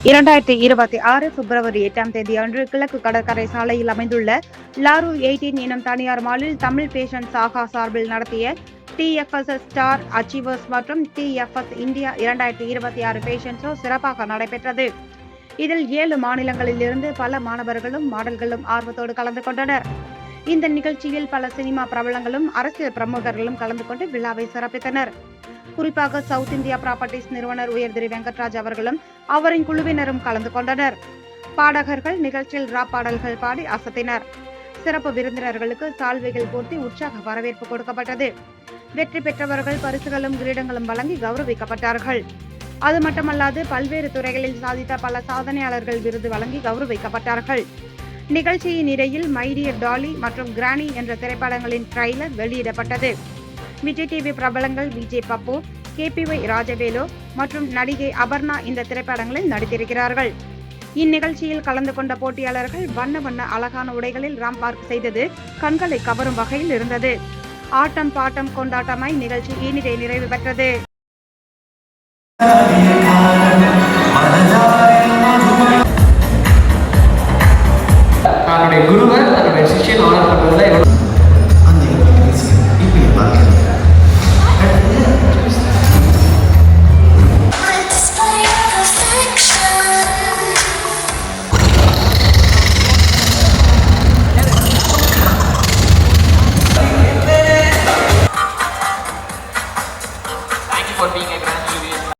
2026 பிப்ரவரி 8ஆம் தேதி அன்று கிழக்கு கடற்கரை சாலையில் அமைந்துள்ள லாரு 18 எனும் தனியார் மாலில் தமிழ் பேஷன் சாகா சார்பில் நடத்திய TFS ஸ்டார் அச்சீவர்ஸ் மற்றும் TFS இந்தியா 2026 பேஷன் ஷோ சிறப்பாக நடைபெற்றது. இதில் 7 மாநிலங்களில் இருந்து பல மாணவர்களும் மாடல்களும் ஆர்வத்தோடு கலந்து கொண்டனர். இந்த நிகழ்ச்சியில் பல சினிமா பிரபலங்களும் அரசியல் பிரமுகர்களும் கலந்து கொண்டு விழாவை சிறப்பித்தனர். குறிப்பாக சவுத் இந்தியா ப்ராப்பர்ட்டிஸ் நிறுவனர் உயர்திரு வெங்கட்ராஜ் அவர்களும் அவரின் குழுவினரும் கலந்து கொண்டனர். பாடகர்கள் நிகழ்ச்சியில் ராப் பாடல்கள் பாடி அசத்தினர். சிறப்பு விருந்தினர்களுக்கு சால்வைகள் போர்த்தி உற்சாக வரவேற்பு கொடுக்கப்பட்டது. வெற்றி பெற்றவர்கள் பரிசுகளும் கிரீடங்களும் வழங்கி கௌரவிக்கப்பட்டார்கள். அது மட்டுமல்லாது பல்வேறு துறைகளில் சாதித்த பல சாதனையாளர்கள் விருது வழங்கி கௌரவிக்கப்பட்டார்கள். நிகழ்ச்சியின் இடையில் மை டியர் டாலி மற்றும் கிரானி என்ற திரைப்படங்களின் ட்ரைலர் வெளியிடப்பட்டது. விஜய் டிவி பிரபலங்கள் விஜய் பப்பு, KPY ராஜவேலு மற்றும் நடிகை அபர்ணா இந்த திரைப்படங்களில் நடித்திருக்கிறார்கள். இந்நிகழ்ச்சியில் கலந்து கொண்ட போட்டியாளர்கள் வண்ண வண்ண அழகான உடைகளில் ராம்ப் வாக் செய்தது கண்களை கவரும் வகையில் இருந்தது. ஆட்டம் பாட்டம் கொண்டாட்டமாய் நிகழ்ச்சி இனிதே நிறைவு பெற்றது. தன்னுடைய குருவை தன்னுடைய சிஷ்யன் ஆனர் பண்ணுறதுல